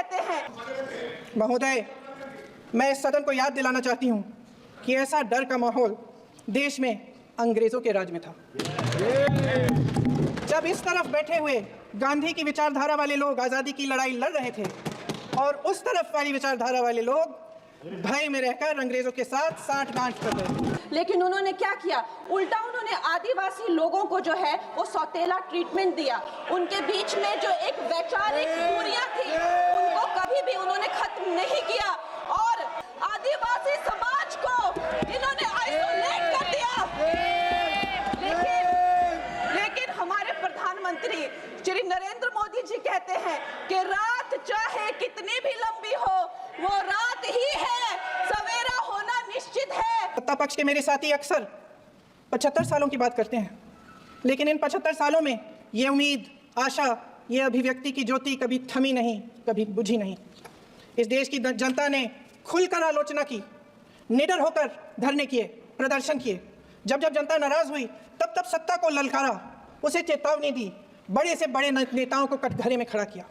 कहते हैं। महोदय, मैं इस सदन को याद दिलाना चाहती हूँ कि ऐसा डर का माहौल देश में अंग्रेजों के राज में था। जब इस तरफ बैठे हुए गांधी की विचारधारा वाले लोग आज़ादी की लड़ाई लड़ रहे थे और उस तरफ वाली विचारधारा वाले लोग भय में रहकर अंग्रेजों के साथ साठगांठ कर रहे थे। लेकिन उन्होंने क्या किया? उल्टा उन्होंने आदिवासी लोगों को जो है वो सौतेला ट्रीटमेंट दिया। उनके बीच में जो एक वैचारिक दूरियां थी उनको कभी भी उन्होंने खत्म नहीं किया और आदिवासी समाज को इन्होंने आइसोलेट कर दिया। लेकिन हमारे प्रधानमंत्री श्री नरेंद्र मोदी जी कहते हैं कि रात चाहे कितनी भी लंबी हो वो रात ही है, सवेरा होना निश्चित है। सत्ता पक्ष के मेरे साथी अक्सर 75 सालों की बात करते हैं, लेकिन इन 75 सालों में ये उम्मीद, आशा, ये अभिव्यक्ति की ज्योति कभी थमी नहीं, कभी बुझी नहीं। इस देश की जनता ने खुलकर आलोचना की, निडर होकर धरने किए, प्रदर्शन किए। जब जब जनता नाराज हुई तब तब सत्ता को ललकारा, उसे चेतावनी दी, बड़े से बड़े नेताओं को कटघरे में खड़ा किया,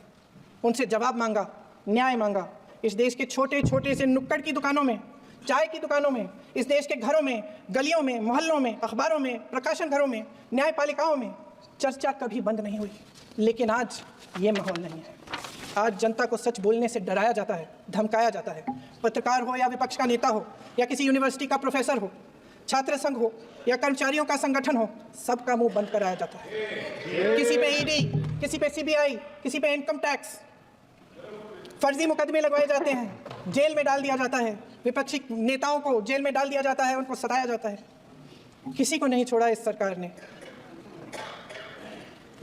उनसे जवाब मांगा, न्याय मांगा। इस देश के छोटे छोटे से नुक्कड़ की दुकानों में, चाय की दुकानों में, इस देश के घरों में, गलियों में, मोहल्लों में, अखबारों में, प्रकाशन घरों में, न्यायपालिकाओं में चर्चा कभी बंद नहीं हुई। लेकिन आज ये माहौल नहीं है। आज जनता को सच बोलने से डराया जाता है, धमकाया जाता है। पत्रकार हो या विपक्ष का नेता हो या किसी यूनिवर्सिटी का प्रोफेसर हो, छात्र संघ हो या कर्मचारियों का संगठन हो, सबका मुंह बंद कराया जाता है। किसी पे ईडी, किसी पे सीबीआई, किसी पे इनकम टैक्स, फर्जी मुकदमे लगवाए जाते हैं, जेल में डाल दिया जाता है। विपक्षी नेताओं को जेल में डाल दिया जाता है, उनको सताया जाता है। किसी को नहीं छोड़ा इस सरकार ने।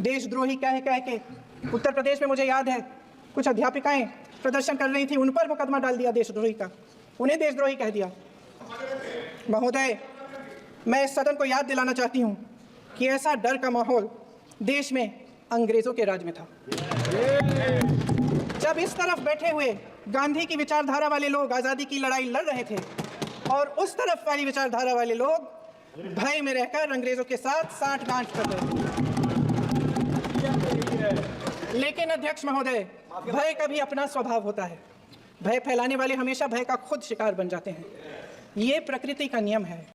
देशद्रोही कह के उत्तर प्रदेश में मुझे याद है कुछ अध्यापिकाएं प्रदर्शन कर रही थी, उन पर मुकदमा डाल दिया देशद्रोही का, उन्हें देशद्रोही कह दिया। महोदय, मैं इस सदन को याद दिलाना चाहती हूँ कि ऐसा डर का माहौल देश में अंग्रेजों के राज में था। जब इस तरफ बैठे हुए गांधी की विचारधारा वाले लोग आज़ादी की लड़ाई लड़ रहे थे और उस तरफ वाली विचारधारा वाले लोग भय में रहकर अंग्रेजों के साथ साठगांठ कर रहे थे। लेकिन अध्यक्ष महोदय, भय का भी अपना स्वभाव होता है। भय फैलाने वाले हमेशा भय का खुद शिकार बन जाते हैं। ये प्रकृति का नियम है।